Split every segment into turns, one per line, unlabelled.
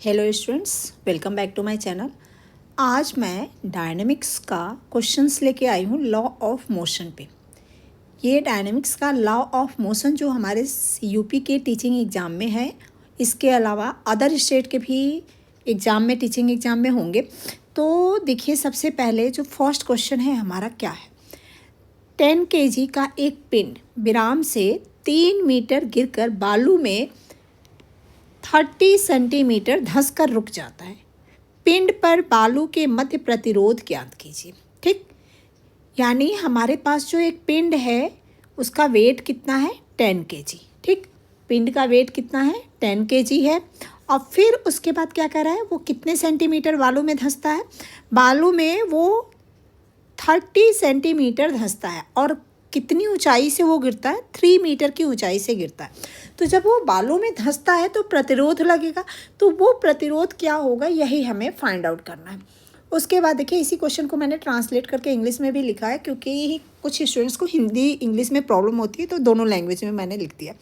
Hello students, welcome back to my channel. आज मैं dynamics का क्वेश्चंस लेके आई हूँ लॉ ऑफ मोशन पे। ये डायनेमिक्स का लॉ ऑफ मोशन जो हमारे यूपी के टीचिंग एग्ज़ाम में है, इसके अलावा अदर स्टेट के भी एग्ज़ाम में टीचिंग एग्ज़ाम में होंगे। तो देखिए, सबसे पहले जो फर्स्ट क्वेश्चन है हमारा क्या है। 10 kg का एक पिंड विराम से 3 मीटर गिरकर बालू में 30 सेंटीमीटर धंसकर रुक जाता है। पिंड पर बालू के मध्य प्रतिरोध ज्ञात कीजिए। ठीक, यानी हमारे पास जो एक पिंड है उसका वेट कितना है, 10 kg। ठीक, पिंड का वेट कितना है, 10 kg है। और फिर उसके बाद क्या कर रहा है, वो कितने सेंटीमीटर बालू में धंसता है, बालू में वो 30 सेंटीमीटर धंसता है। और कितनी ऊंचाई से वो गिरता है, 3 मीटर की ऊंचाई से गिरता है। तो जब वो बालू में धंसता है तो प्रतिरोध लगेगा, तो वो प्रतिरोध क्या होगा, यही हमें फाइंड आउट करना है। उसके बाद देखिए, इसी क्वेश्चन को मैंने ट्रांसलेट करके इंग्लिश में भी लिखा है, क्योंकि कुछ स्टूडेंट्स को हिंदी इंग्लिश में प्रॉब्लम होती है, तो दोनों लैंग्वेज में मैंने लिख दिया।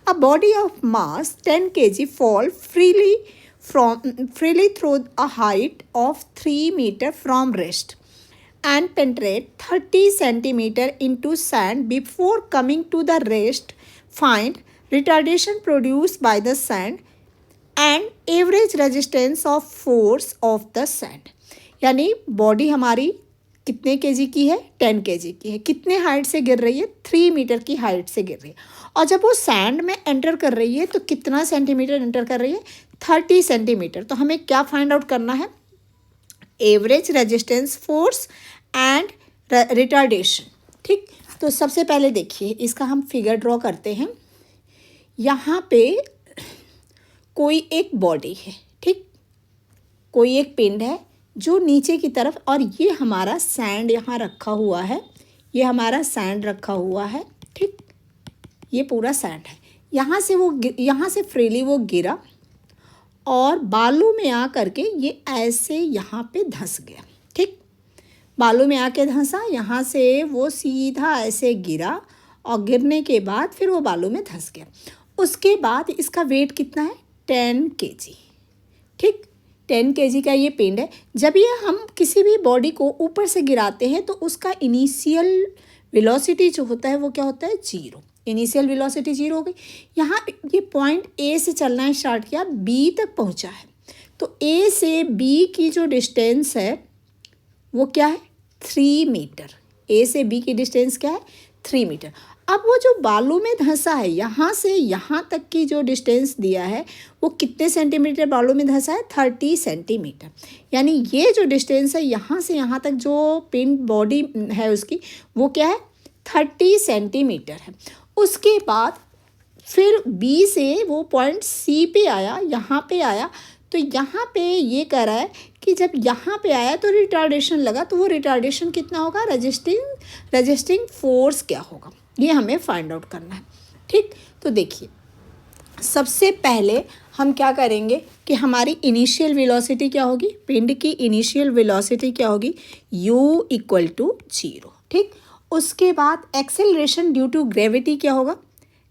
A body of mass 10 kg fall freely through a height of 3 metre from rest and penetrate 30 centimeter into sand before coming to the rest. Find retardation produced by the sand and average resistance of force of the sand. यानी body हमारी कितने KG की है, 10 kg की है। कितने height से गिर रही है, 3 मीटर की हाइट से गिर रही है। और जब वो सैंड में एंटर कर रही है तो कितना सेंटीमीटर एंटर कर रही है, 30 सेंटीमीटर। तो हमें क्या फाइंड आउट करना है, average resistance force and retardation. ठीक, तो सबसे पहले देखिए, इसका हम फिगर ड्रॉ करते हैं। यहाँ पे कोई एक बॉडी है, ठीक, कोई एक पिंड है जो नीचे की तरफ, और ये हमारा सैंड यहाँ रखा हुआ है, ये हमारा सैंड रखा हुआ है। ठीक, ये पूरा सैंड है। यहाँ से फ्रीली वो गिरा और बालू में आ करके ये ऐसे यहाँ पे धंस गया। ठीक, बालू में आके धंसा, यहाँ से वो सीधा ऐसे गिरा और गिरने के बाद फिर वो बालू में धंस गया। उसके बाद इसका वेट कितना है, 10 kg। ठीक, 10 kg का ये पिंड है। जब ये हम किसी भी बॉडी को ऊपर से गिराते हैं तो उसका इनिशियल वेलोसिटी जो होता है वो क्या होता है, 0। इनिशियल वेलोसिटी 0 हो गई। यहाँ ये पॉइंट ए से चलना स्टार्ट किया, बी तक पहुँचा है। तो ए से बी की जो डिस्टेंस है वो क्या है, 3 मीटर। ए से बी की डिस्टेंस क्या है, 3 मीटर। अब वो जो बालू में धंसा है, यहाँ से यहाँ तक की जो डिस्टेंस दिया है वो कितने सेंटीमीटर बालू में धंसा है, 30 सेंटीमीटर। यानी ये जो डिस्टेंस है यहाँ से यहाँ तक जो पिन बॉडी है उसकी, वो क्या है, 30 सेंटीमीटर है। उसके बाद फिर बी से वो पॉइंट सी पे आया, यहाँ पे आया। तो यहाँ पे ये कह रहा है कि जब यहाँ पे आया तो रिटार्डेशन लगा, तो वो रिटार्डेशन कितना होगा, रजिस्टिंग फोर्स क्या होगा, ये हमें फाइंड आउट करना है। ठीक, तो देखिए, सबसे पहले हम क्या करेंगे कि हमारी इनिशियल वेलोसिटी क्या होगी, पिंड की इनिशियल वेलोसिटी क्या होगी, u इक्वल टू 0। ठीक, उसके बाद एक्सेलरेशन ड्यू टू ग्रेविटी क्या होगा,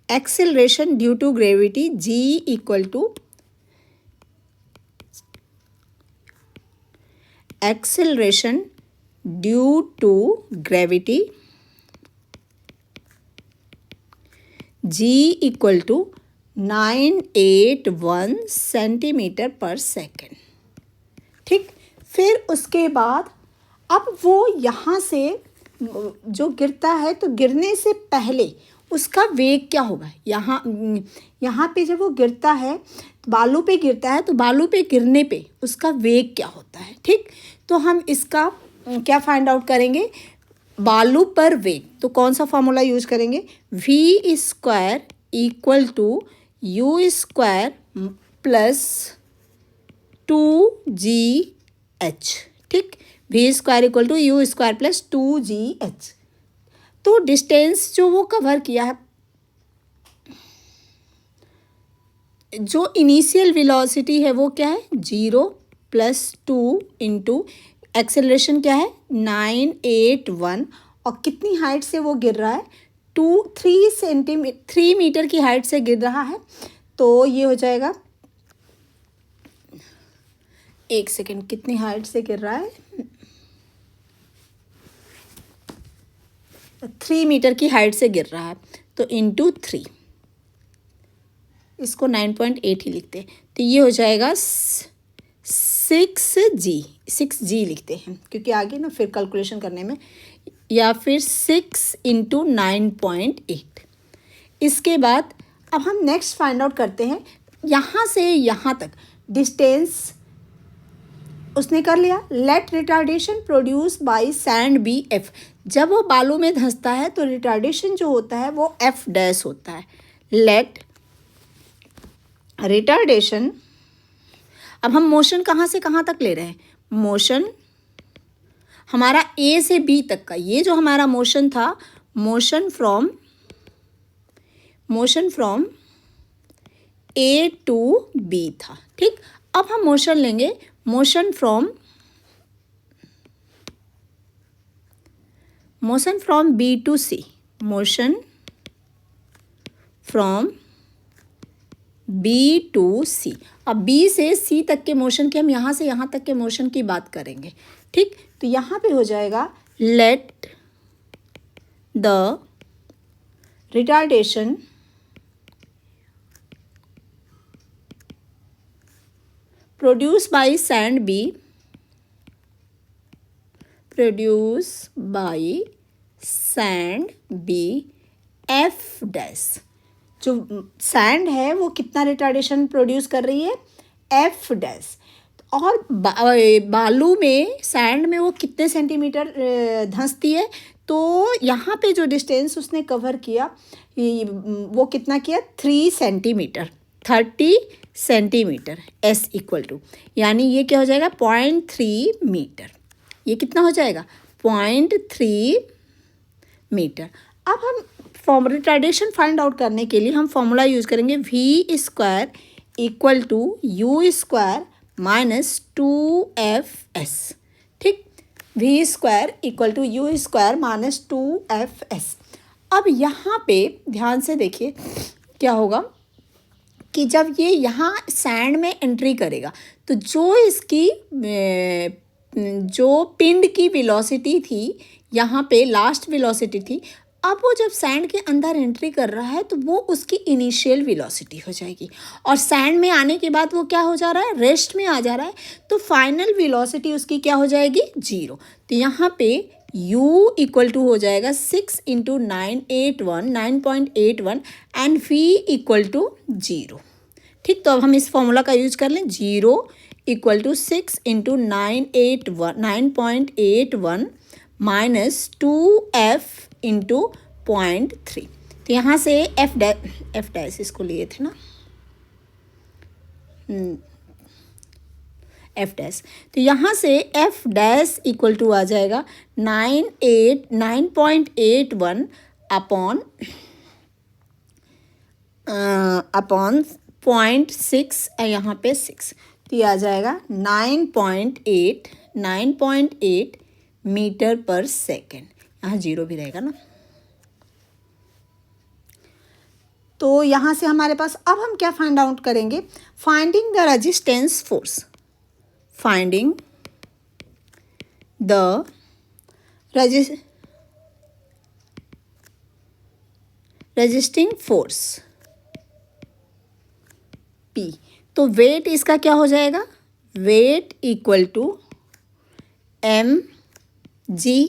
acceleration due to gravity g equal to acceleration due to gravity g equal to 981 centimetre per second. ठीक, फिर उसके बाद अब वो यहाँ से जो गिरता है तो गिरने से पहले उसका वेग क्या होगा, यहाँ पे जब वो गिरता है, बालू पे गिरता है, तो बालू पे गिरने पे उसका वेग क्या होता है। ठीक, तो हम इसका क्या फाइंड आउट करेंगे, बालू पर वेग। तो कौन सा फॉर्मूला यूज करेंगे, v square equal to u square plus 2gh। ठीक, v square equal to u square plus 2gh। तो डिस्टेंस जो वो कवर किया है, जो इनिशियल वेलोसिटी है वो क्या है, 0 + 2 इंटू एक्सेलरेशन क्या है, 981। और कितनी हाइट से वो गिर रहा है, 3 मीटर की हाइट से गिर रहा है। तो ये हो जाएगा एक सेकेंड, कितनी हाइट से गिर रहा है? 3 मीटर की हाइट से गिर रहा है, तो इंटू 3, इसको 9.8 ही लिखते हैं, तो ये हो जाएगा 6G लिखते हैं, क्योंकि आगे ना फिर कैलकुलेशन करने में, या फिर 6 इंटू 9.8। इसके बाद अब हम नेक्स्ट फाइंड आउट करते हैं, यहाँ से यहाँ तक डिस्टेंस उसने कर लिया। Let retardation produce by sand be f. जब वो बालू में धंसता है तो रिटार्डेशन जो होता है वो एफ डैश होता है। लेट रिटार्डेशन, अब हम मोशन कहाँ से कहाँ तक ले रहे हैं? मोशन हमारा ए से बी तक का, ये जो हमारा मोशन था, motion from A to B था, ठीक। अब हम मोशन लेंगे, motion from B to C, motion from B to C. अब बी से सी तक के मोशन की, हम यहाँ से यहाँ तक के मोशन की बात करेंगे, ठीक। तो यहाँ पे हो जाएगा let the retardation produced by sand B F dash. जो सैंड है वो कितना रिटार्डेशन प्रोड्यूस कर रही है? F dash. और बालू में, सैंड में वो कितने सेंटीमीटर धंसती है? तो यहाँ पे जो डिस्टेंस उसने कवर किया वो कितना किया? 3 centimetre, 30 centimetre, s equal to, यानी ये क्या हो जाएगा? 0.3 मीटर। ये कितना हो जाएगा? 0.3 मीटर। अब हम रिटार्डेशन फाइंड आउट करने के लिए हम फॉर्मूला यूज़ करेंगे, v square equal to u square minus 2fs, ठीक। v square equal to u square minus 2fs। अब यहाँ पे ध्यान से देखिए क्या होगा कि जब ये यहाँ सैंड में एंट्री करेगा तो जो इसकी जो पिंड की वेलोसिटी थी, यहाँ पे लास्ट वेलोसिटी थी, अब वो जब सैंड के अंदर एंट्री कर रहा है तो वो उसकी इनिशियल वेलोसिटी हो जाएगी, और सैंड में आने के बाद वो क्या हो जा रहा है? रेस्ट में आ जा रहा है, तो फाइनल वेलोसिटी उसकी क्या हो जाएगी? 0। तो यहाँ पे u इक्वल टू हो जाएगा 6 into 9.81 and v equal to 0, ठीक। तो अब हम इस फॉर्मूला का यूज कर लें, 0 equal to 6 into 9.81 minus 2f into 0.3। तो यहाँ से एफ डैश इसको लिए थे ना, एफ डैश, तो यहाँ से एफ डैश इक्वल टू आ जाएगा 9.81 अपॉन 0.6, यहाँ पे 6, तो ये आ जाएगा 9.8 मीटर पर सेकेंड। यहाँ 0 भी रहेगा ना। तो यहाँ से हमारे पास अब हम क्या फाइंड आउट करेंगे? Finding the resistance force, finding the resisting force P। तो वेट इसका क्या हो जाएगा? Weight equal to mg।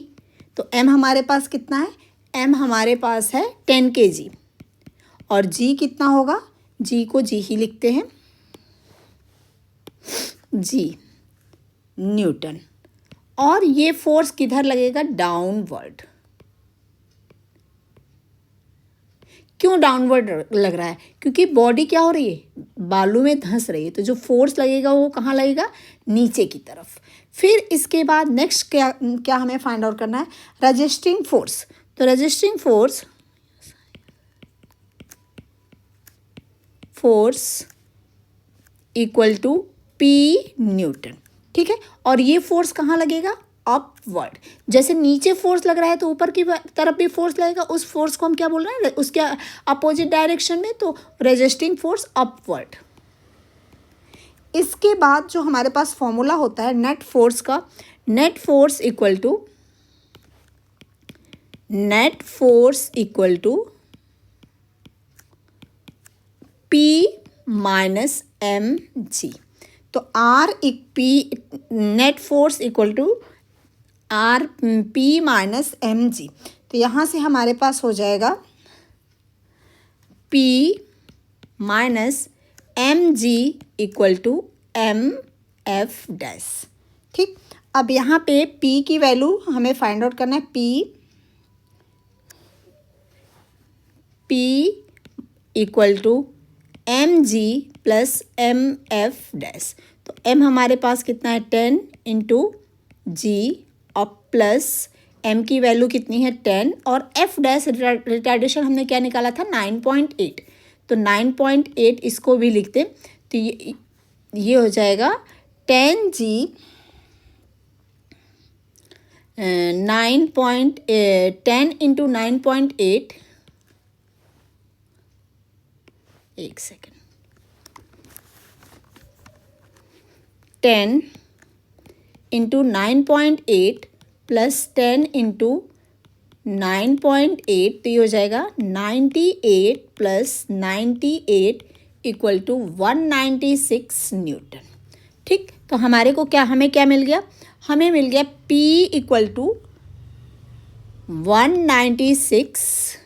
तो m हमारे पास कितना है? m हमारे पास है 10 kg, और g कितना होगा? g को g ही लिखते हैं, g न्यूटन। और ये फोर्स किधर लगेगा? डाउनवर्ड। क्यों डाउनवर्ड लग रहा है? क्योंकि बॉडी क्या हो रही है? बालू में धंस रही है, तो जो फोर्स लगेगा वो कहाँ लगेगा? नीचे की तरफ। फिर इसके बाद नेक्स्ट क्या हमें फाइंड आउट करना है? Resisting force. तो resisting force equal to P newton, ठीक है। और ये फोर्स कहाँ लगेगा? अपवर्ड। जैसे नीचे फोर्स लग रहा है तो ऊपर की तरफ भी फोर्स लगेगा, उस फोर्स को हम क्या बोल रहे हैं? उसके अपोजिट डायरेक्शन में, तो रेजिस्टिंग फोर्स अपवर्ड। इसके बाद जो हमारे पास फॉर्मूला होता है नेट फोर्स का, net force equal to P minus M G. तो R P net force equal to R P minus M G. तो यहाँ से हमारे पास हो जाएगा P minus M G equal to M F dash. ठीक, अब यहाँ पे पी की वैल्यू हमें फाइंड आउट करना है, p equal to m g plus m F dash. तो एम हमारे पास कितना है 10 इंटू जी और प्लस एम की वैल्यू कितनी है 10 और एफ डैश रिटार्डेशन हमने क्या निकाला था 9.8। तो 9.8 इसको भी लिखते, तो ये हो जाएगा 10 जी 10 इंटू 9.8, एक सेकेंड, 10 इंटू 9.8 प्लस 10 इंटू 9.8, तो ये हो जाएगा 98 प्लस 98 इक्वल टू 196 न्यूटन। ठीक, तो हमारे को क्या, हमें क्या मिल गया, हमें मिल गया P equal to 196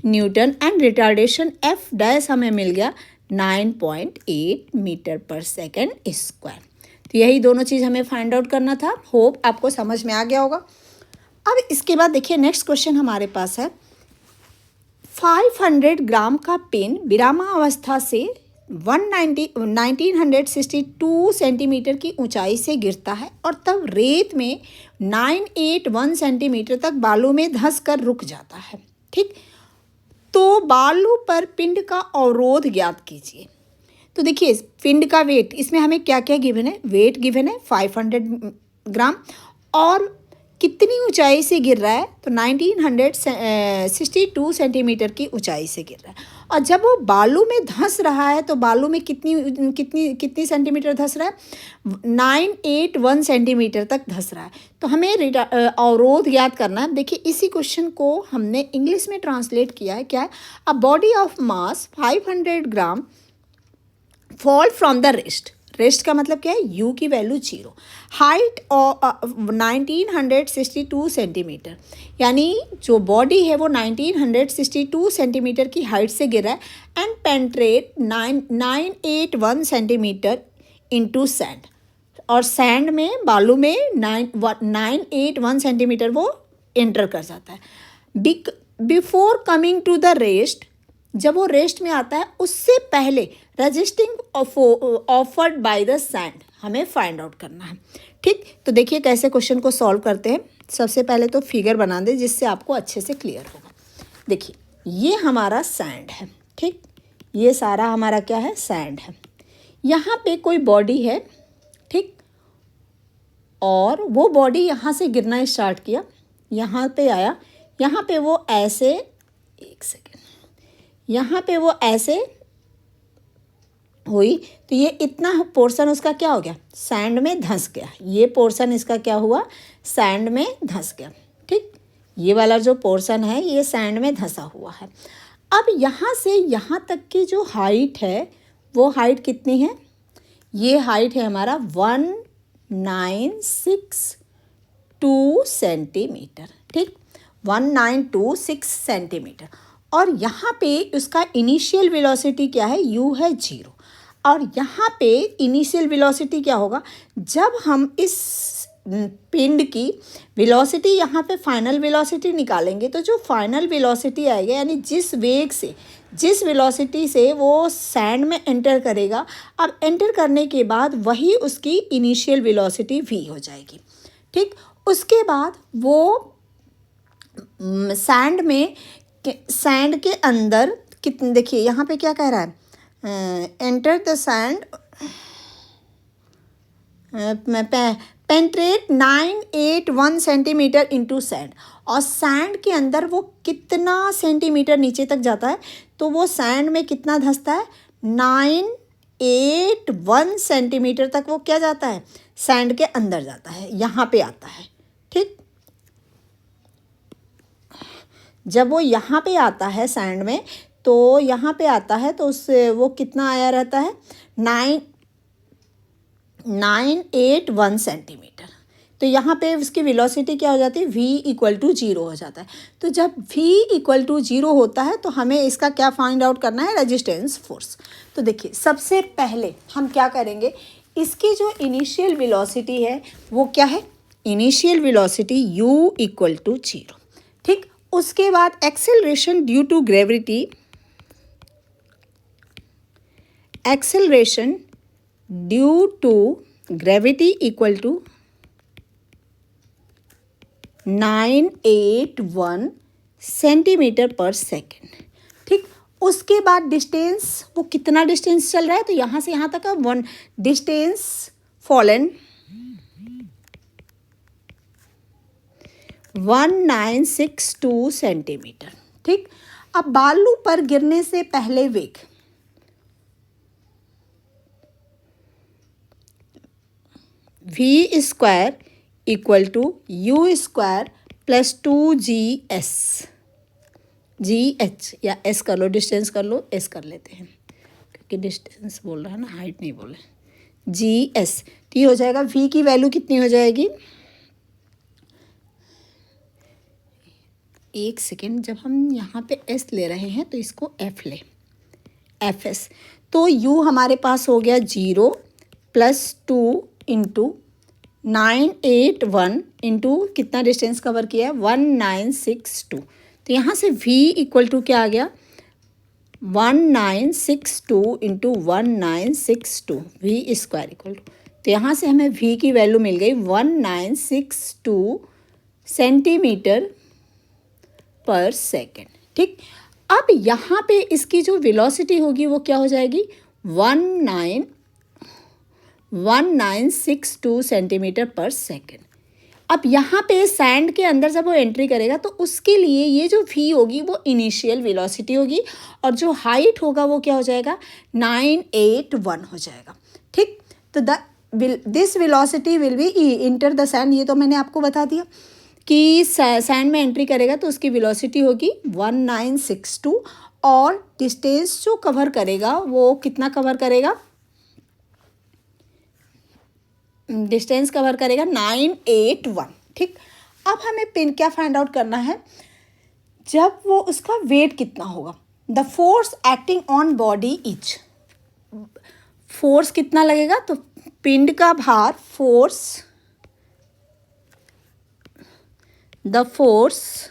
newton and retardation f dash हमें मिल गया 9.8 मीटर पर सेकेंड स्क्वायर। तो यही दोनों चीज़ हमें फाइंड आउट करना था। होप आपको समझ में आ गया होगा। अब इसके बाद देखिए नेक्स्ट क्वेश्चन हमारे पास है, 500 ग्राम का पेन विरामावस्था से 1962 सेंटीमीटर की ऊंचाई से गिरता है और तब रेत में 981 सेंटीमीटर तक बालू में धंस कर रुक जाता है। ठीक, तो बालू पर पिंड का अवरोध ज्ञात कीजिए। तो देखिए पिंड का वेट, इसमें हमें क्या क्या गिवन है, वेट गिवन है 500 ग्राम और कितनी ऊंचाई से गिर रहा है, तो 1962 सेंटीमीटर की ऊंचाई से गिर रहा है। और जब वो बालू में धंस रहा है तो बालू में कितनी सेंटीमीटर धंस रहा है, 981 सेंटीमीटर तक धंस रहा है। तो हमें अवरोध ज्ञात करना है। देखिए इसी क्वेश्चन को हमने इंग्लिश में ट्रांसलेट किया है, क्या है, अ body of mass 500 gram fall from the rest. Rest का मतलब क्या है, यू की वैल्यू 0, हाइट 1962 सेंटीमीटर, यानी जो बॉडी है वो 1962 सेंटीमीटर की हाइट से गिरा है and penetrate 981 centimetre into sand, और सैंड में बालू में 981 सेंटीमीटर वो एंटर कर जाता है। Before coming to the rest, जब वो रेस्ट में आता है उससे पहले resisting offered by the sand हमें फाइंड आउट करना है। ठीक, तो देखिए कैसे क्वेश्चन को सॉल्व करते हैं। सबसे पहले तो फिगर बना दें जिससे आपको अच्छे से क्लियर होगा। देखिए ये हमारा सैंड है, ठीक, ये सारा हमारा क्या है, सैंड है। यहाँ पे कोई बॉडी है, ठीक, और वो बॉडी यहाँ से गिरना स्टार्ट किया, यहाँ पे आया, यहाँ पे वो ऐसे, एक सेकेंड, यहाँ पे वो ऐसे हुई, तो ये इतना पोर्शन उसका क्या हो गया, सैंड में धंस गया। ये पोर्शन इसका क्या हुआ, सैंड में धंस गया। ठीक, ये वाला जो पोर्शन है ये सैंड में धंसा हुआ है। अब यहाँ से यहाँ तक की जो हाइट है वो हाइट कितनी है, ये हाइट है हमारा 1962 सेंटीमीटर। ठीक, 1926 सेंटीमीटर। और यहाँ पे उसका इनिशियल वेलोसिटी क्या है, u है 0। और यहाँ पे इनिशियल वेलोसिटी क्या होगा, जब हम इस पिंड की वेलोसिटी यहाँ पे फाइनल वेलोसिटी निकालेंगे तो जो फाइनल वेलोसिटी आएगा, यानी जिस वेग से, जिस वेलोसिटी से वो सैंड में एंटर करेगा, अब एंटर करने के बाद वही उसकी इनिशियल वेलोसिटी v हो जाएगी। ठीक, उसके बाद वो सैंड के अंदर कितने, देखिए यहाँ पे क्या कह रहा है, enter the sand penetrate 981 centimetre into sand, और सैंड के अंदर वो कितना सेंटीमीटर नीचे तक जाता है, तो वो सैंड में कितना धंसता है, 0.81 सेंटीमीटर तक वो क्या जाता है, सैंड के अंदर जाता है, यहाँ पे आता है। ठीक, जब वो यहाँ पे आता है सैंड में, तो यहाँ पे आता है तो उससे वो कितना आया रहता है, 981 सेंटीमीटर। तो यहाँ पे उसकी वेलोसिटी क्या हो जाती है, v इक्वल टू 0 हो जाता है। तो जब v इक्वल टू 0 होता है तो हमें इसका क्या फाइंड आउट करना है, रेजिस्टेंस फोर्स। तो देखिए सबसे पहले हम क्या करेंगे, इसकी जो इनिशियल वेलोसिटी है वो क्या है, initial velocity u equal to 0। ठीक, उसके बाद acceleration due to gravity, acceleration due to gravity equal to 981 centimetre per second. ठीक, उसके बाद डिस्टेंस, वो कितना डिस्टेंस चल रहा है, तो यहाँ से यहाँ तक का वन डिस्टेंस फॉलन 1962 सेंटीमीटर। ठीक, अब बालू पर गिरने से पहले वेग, v square equal to u square plus 2GS, GH या S कर लो, डिस्टेंस कर लो, S कर लेते हैं क्योंकि डिस्टेंस बोल रहा है ना, हाइट नहीं बोल रहे। GS तो ये हो जाएगा, v की वैल्यू कितनी हो जाएगी, एक सेकेंड, जब हम यहाँ पे S ले रहे हैं तो इसको F ले, FS। तो U हमारे पास हो गया 0 प्लस 2 इंटू 981 इंटू कितना डिस्टेंस कवर किया है, 1962। तो यहाँ से v इक्वल टू क्या आ गया, 1962 into 1962, v square equal to, तो यहाँ से हमें v की वैल्यू मिल गई 1962 सेंटीमीटर पर सेकेंड। ठीक, अब यहाँ पे इसकी जो वेलोसिटी होगी वो क्या हो जाएगी, 1962 सेंटीमीटर पर सेकेंड। अब यहाँ पे सैंड के अंदर जब वो एंट्री करेगा तो उसके लिए ये जो v होगी वो इनिशियल वेलोसिटी होगी, और जो हाइट होगा वो क्या हो जाएगा, 981 हो जाएगा। ठीक, तो this velocity will be enter the sand, ये तो मैंने आपको बता दिया कि सैंड में एंट्री करेगा तो उसकी वेलोसिटी होगी 1962, और डिस्टेंस जो कवर करेगा वो कितना कवर करेगा, डिस्टेंस कवर करेगा 981। ठीक, अब हमें पिन क्या फाइंड आउट करना है, जब वो उसका वेट कितना होगा, the force acting on body etch, force कितना लगेगा, तो पिंड का भार, force, the force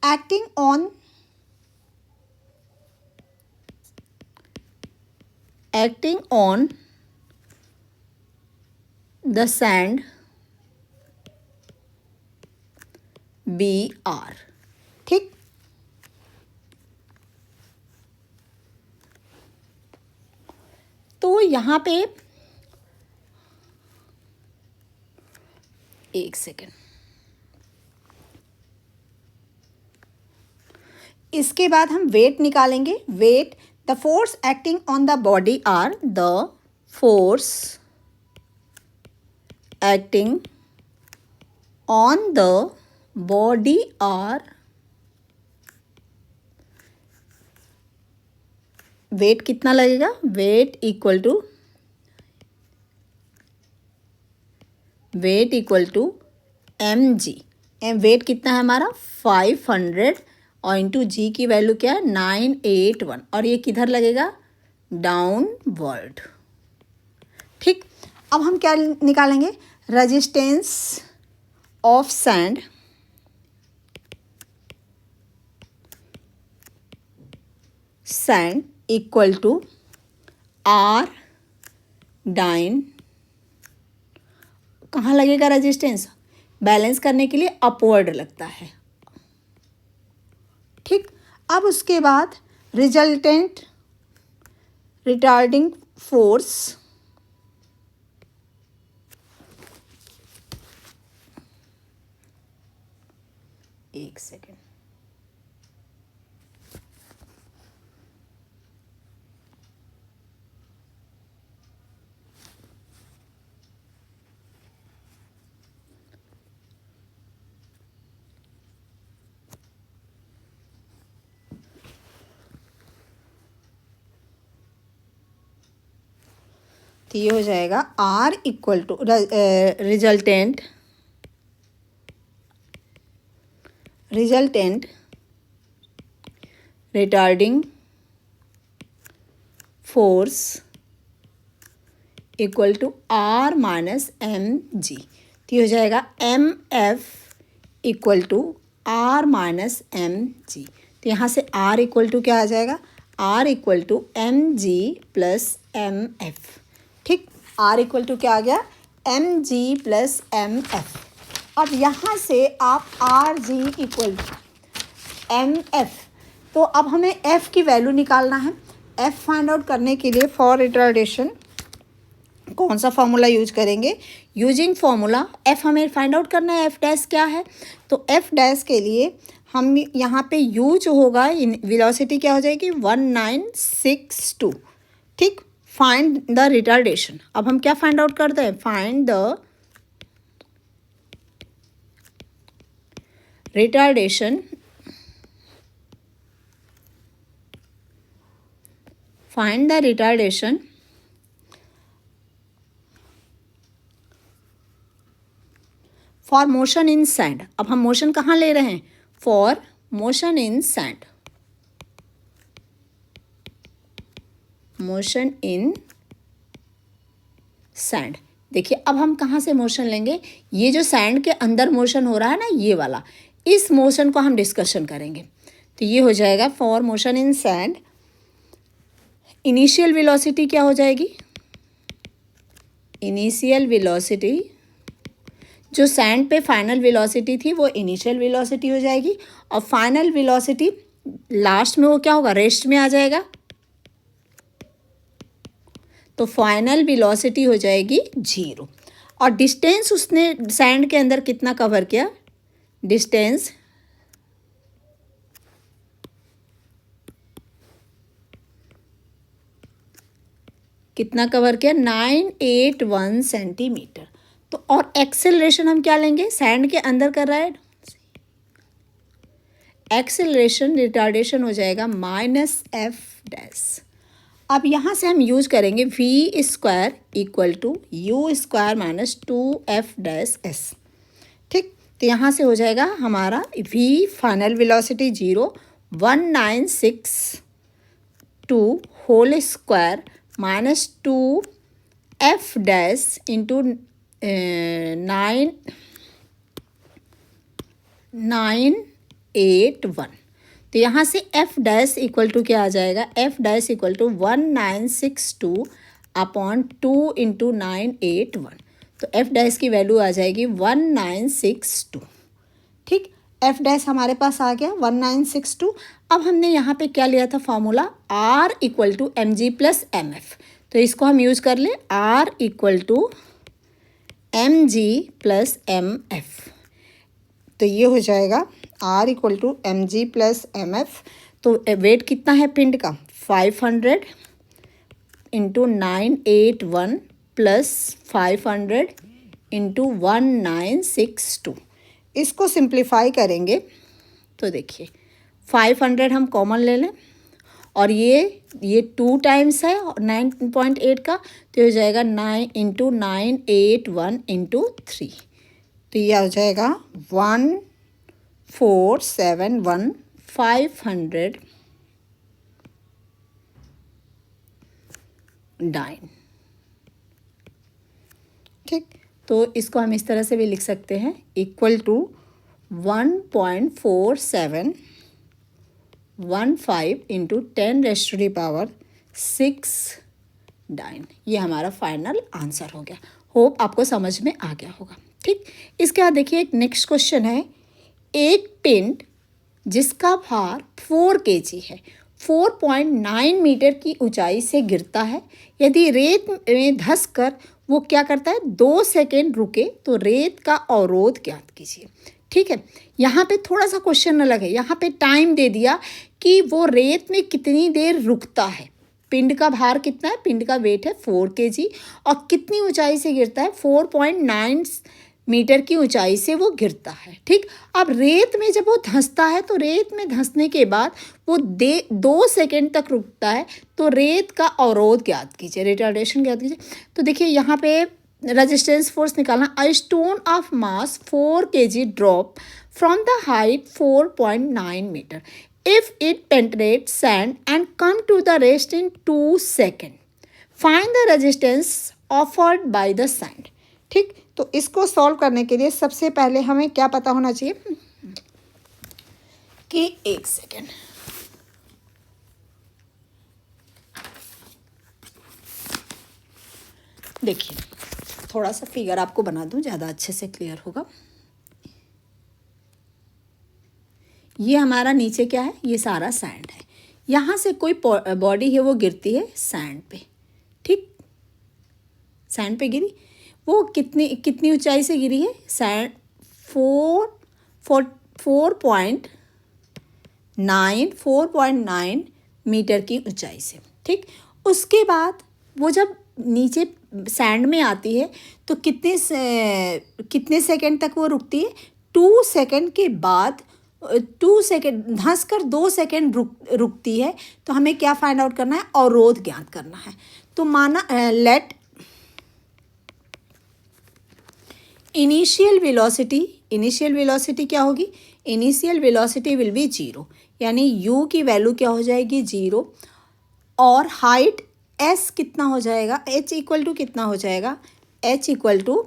acting on the sand BR। ठीक, तो यहाँ पे एक सेकेंड, इसके बाद हम वेट निकालेंगे। Weight, the force acting on the body are, द फोर्स acting on the body are, weight कितना लगेगा, weight equal to mg, weight कितना है हमारा 500, और इंटू जी की वैल्यू क्या है 981, और ये किधर लगेगा, डाउनवर्ड। ठीक, अब हम क्या निकालेंगे, resistance of sand equal to r dyne, कहाँ लगेगा रेजिस्टेंस, बैलेंस करने के लिए अपवर्ड लगता है। ठीक, अब उसके बाद रिजल्टेंट रिटार्डिंग फोर्स, एक सेकेंड, तो ये हो जाएगा R equal to resultant retarding force equal to R minus mg। तो ये हो जाएगा mf equal to R minus mg। तो यहाँ से R इक्वल टू क्या आ जाएगा, R equal to mg plus mf। ठीक, R इक्वल टू क्या आ गया, mg प्लस mf। अब यहाँ से आप rg इक्वल टू mf, तो अब हमें f की वैल्यू निकालना है। f फाइंड आउट करने के लिए फॉर रिटार्डेशन कौन सा फॉर्मूला यूज करेंगे, यूजिंग फॉर्मूला f हमें फाइंड आउट करना है f डैश क्या है। तो f डैश के लिए हम यहाँ पे यूज होगा, वेलोसिटी क्या हो जाएगी 1962। ठीक, फाइंड द रिटार्डेशन। अब हम क्या फाइंड आउट करते हैं, find the retardation, find the retardation for motion in sand. अब हम मोशन कहाँ ले रहे हैं, for motion in sand, motion in sand. देखिए अब हम कहाँ से मोशन लेंगे, ये जो सैंड के अंदर मोशन हो रहा है ना, ये वाला, इस मोशन को हम डिस्कशन करेंगे। तो ये हो जाएगा for motion in sand, initial velocity क्या हो जाएगी, इनिशियल वेलोसिटी, जो सैंड पे फाइनल वेलोसिटी थी वो इनिशियल वेलोसिटी हो जाएगी, और फाइनल वेलोसिटी लास्ट में वो क्या होगा, रेस्ट में आ जाएगा। तो फाइनल वेलोसिटी हो जाएगी 0। और डिस्टेंस उसने सैंड के अंदर कितना कवर किया, डिस्टेंस कितना कवर किया, 981 सेंटीमीटर। तो और एक्सेलरेशन हम क्या लेंगे, सैंड के अंदर कर रहा है, एक्सेलरेशन रिटार्डेशन हो जाएगा माइनस एफ डैश। अब यहाँ से हम यूज करेंगे v square equal to u square minus 2f dash s. ठीक, तो यहाँ से हो जाएगा हमारा v final velocity 0, 1962 whole square minus 2f dash into 981। तो यहाँ से f डैश इक्वल टू क्या आ जाएगा, f dash equal to 1962 upon 2 into 981। तो f डैश की वैल्यू आ जाएगी 1962। ठीक, f डैश हमारे पास आ गया 1962। अब हमने यहाँ पे क्या लिया था formula, r equal to m g plus m f. तो इसको हम यूज़ कर ले, r equal to m g plus m f. तो ये हो जाएगा r equal to m g plus m f. तो वेट कितना है पिंड का, 500 इंटू 981 प्लस 500 इंटू 1962। इसको सिंप्लीफाई करेंगे तो देखिए 500 हम कॉमन ले लें, और ये 2 टाइम्स है 9.8 का, तो हो जाएगा 9 इंटू 981 इंटू 3। तो ये हो जाएगा 1471 500 डाइन। ठीक, तो इसको हम इस तरह से भी लिख सकते हैं, इक्वल टू 1.4715 इंटू 10⁻⁶ डाइन। ये हमारा फाइनल आंसर हो गया। होप आपको समझ में आ गया होगा। ठीक, इसके बाद देखिए एक नेक्स्ट क्वेश्चन है, एक पिंड जिसका भार 4 kg है 4.9 मीटर की ऊंचाई से गिरता है। यदि रेत में धंस कर वो क्या करता है, 2 सेकेंड रुके तो रेत का अवरोध ज्ञात कीजिए। ठीक है, यहाँ पे थोड़ा सा क्वेश्चन अलग है, यहाँ पे टाइम दे दिया कि वो रेत में कितनी देर रुकता है। पिंड का भार कितना है, पिंड का वेट है 4 kg, और कितनी ऊंचाई से गिरता है, 4.9 मीटर की ऊंचाई से वो गिरता है। ठीक, अब रेत में जब वो धंसता है तो रेत में धंसने के बाद वो 2 सेकेंड तक रुकता है। तो रेत का अवरोध ज्ञात कीजिए, रिटार्डेशन ज्ञात कीजिए। तो देखिए यहाँ पे रेजिस्टेंस फोर्स निकालना, a stone of mass 4 kg drop from the height 4.9 metre if it penetrate sand and come to the rest in 2 second, find the resistance offered by the sand. ठीक, तो इसको सॉल्व करने के लिए सबसे पहले हमें क्या पता होना चाहिए कि 1 सेकेंड, देखिए थोड़ा सा फिगर आपको बना दूं, ज़्यादा अच्छे से क्लियर होगा। ये हमारा नीचे क्या है, ये सारा सैंड है। यहाँ से कोई बॉडी है वो गिरती है सैंड पे। ठीक, सैंड पे गिरी, वो कितनी ऊंचाई से गिरी है, सैंड 4.9 मीटर की ऊंचाई से। ठीक, उसके बाद वो जब नीचे सैंड में आती है तो कितने सेकंड तक वो रुकती है, 2 सेकंड के बाद 2 सेकंड धंस कर 2 सेकंड रुकती है। तो हमें क्या फाइंड आउट करना है, अवरोध ज्ञात करना है। तो माना लेट इनिशियल वेलोसिटी क्या होगी, इनिशियल वेलोसिटी विल बी 0, यानी u की वैल्यू क्या हो जाएगी 0, और हाइट s कितना हो जाएगा, h इक्वल टू कितना हो जाएगा, h इक्वल टू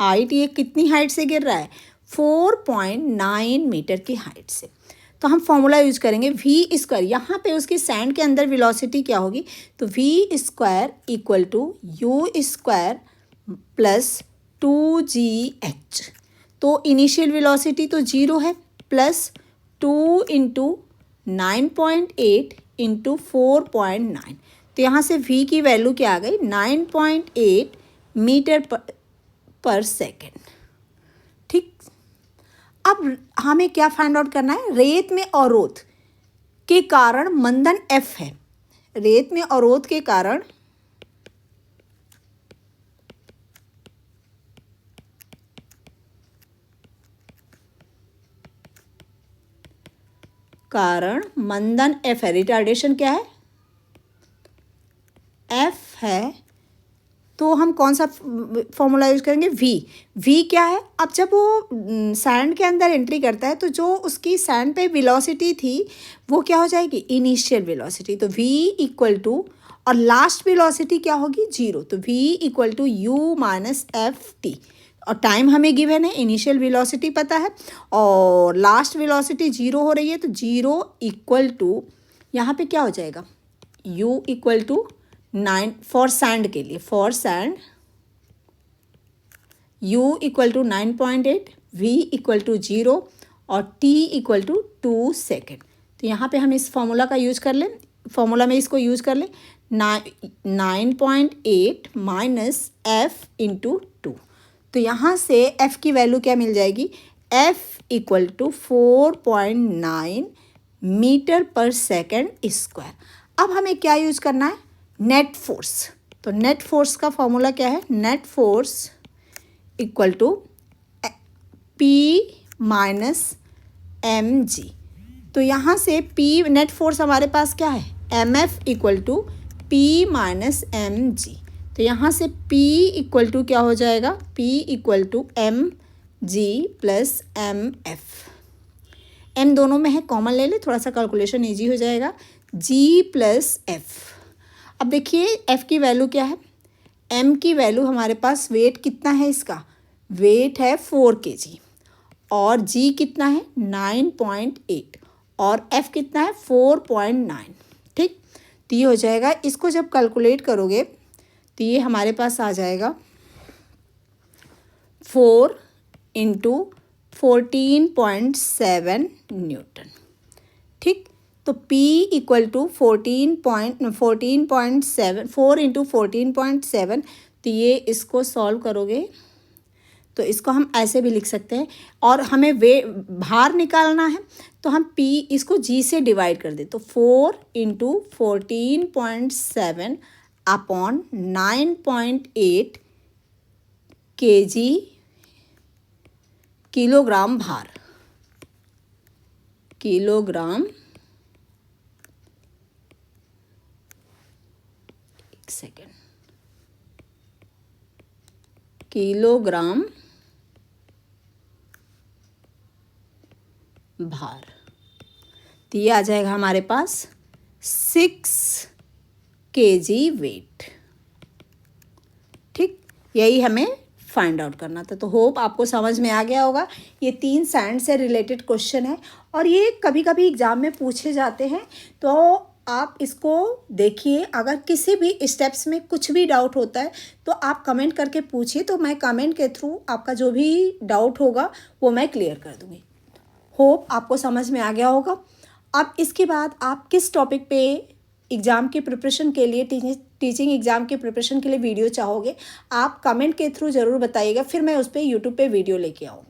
हाइट, ये कितनी हाइट से गिर रहा है, 4.9 मीटर की हाइट से। तो हम फॉर्मूला यूज करेंगे v स्क्वायर, यहाँ पे उसकी सैंड के अंदर वेलोसिटी क्या होगी, तो v square equal to u square plus 2gh। तो इनिशियल वेलोसिटी तो 0 है, प्लस 2 इंटू 9.8 इंटू 4.9, तो यहाँ से v की वैल्यू क्या आ गई, 9.8 मीटर पर सेकेंड। ठीक, अब हमें क्या फाइंड आउट करना है, रेत में अवरोध के कारण मंदन f है, रेत में अवरोध के कारण मंदन f है, रिटार्डेशन क्या है, f है। तो हम कौन सा फॉर्मूला यूज करेंगे, v क्या है, अब जब वो सैंड के अंदर एंट्री करता है तो जो उसकी सैंड पे वेलोसिटी थी वो क्या हो जाएगी, इनिशियल वेलोसिटी। तो v इक्वल टू, और लास्ट वेलोसिटी क्या होगी 0, तो v equal to u minus f t, और टाइम हमें गिवन है, इनिशियल वेलोसिटी पता है और लास्ट वेलोसिटी 0 हो रही है, तो 0 इक्वल टू यहाँ पे क्या हो जाएगा, u equal to 9 for sand के लिए, for sand u equal to 9.8, v equal to 0 और t इक्वल टू 2 सेकेंड। तो यहाँ पे हम इस फॉर्मूला का यूज़ कर लें, फॉर्मूला में इसको यूज़ कर लें, 9.8 माइनस एफ इंटू 2। तो यहाँ से f की वैल्यू क्या मिल जाएगी, f equal to 4.9 metre per second square. अब हमें क्या यूज़ करना है, नेट फोर्स। तो नेट फोर्स का फॉर्मूला क्या है, net force equal to P minus M G. तो यहाँ से P नेट फोर्स हमारे पास क्या है, MF equal to P minus M G. तो यहाँ से P इक्वल टू क्या हो जाएगा, P equal to m g plus m f, m दोनों में है, कॉमन ले ले, थोड़ा सा कैलकुलेशन ईजी हो जाएगा, g प्लस एफ। अब देखिए f की वैल्यू क्या है, m की वैल्यू हमारे पास वेट कितना है, इसका वेट है 4 kg, और g कितना है 9.8, और f कितना है 4.9। ठीक, तो ये हो जाएगा, इसको जब कैलकुलेट करोगे तो ये हमारे पास आ जाएगा 4 इंटू 14.7 न्यूटन। ठीक, तो P इक्वल टू 14.7, 4 इंटू 14.7। तो ये इसको सॉल्व करोगे तो इसको हम ऐसे भी लिख सकते हैं, और हमें भार निकालना है तो हम P इसको G से डिवाइड कर दे, तो 4 इंटू 14.7 अपॉन 9.8 kg किलोग्राम भार, किलोग्राम, एक सेकेंड, किलोग्राम भार। तो ये आ जाएगा हमारे पास 6 kg वेट। ठीक, यही हमें फाइंड आउट करना था। तो होप आपको समझ में आ गया होगा। ये 3 सैंड से रिलेटेड क्वेश्चन है और ये कभी कभी एग्जाम में पूछे जाते हैं। तो आप इसको देखिए, अगर किसी भी स्टेप्स में कुछ भी डाउट होता है तो आप कमेंट करके पूछिए, तो मैं कमेंट के थ्रू आपका जो भी डाउट होगा वो मैं क्लियर कर दूँगी। होप आपको समझ में आ गया होगा। अब इसके बाद आप किस टॉपिक पे एग्ज़ाम की प्रिपरेशन के लिए, टीचिंग एग्ज़ाम की प्रिपरेशन के लिए वीडियो चाहोगे, आप कमेंट के थ्रू ज़रूर बताइएगा, फिर मैं उस पर यूट्यूब पे वीडियो लेके आऊँगी।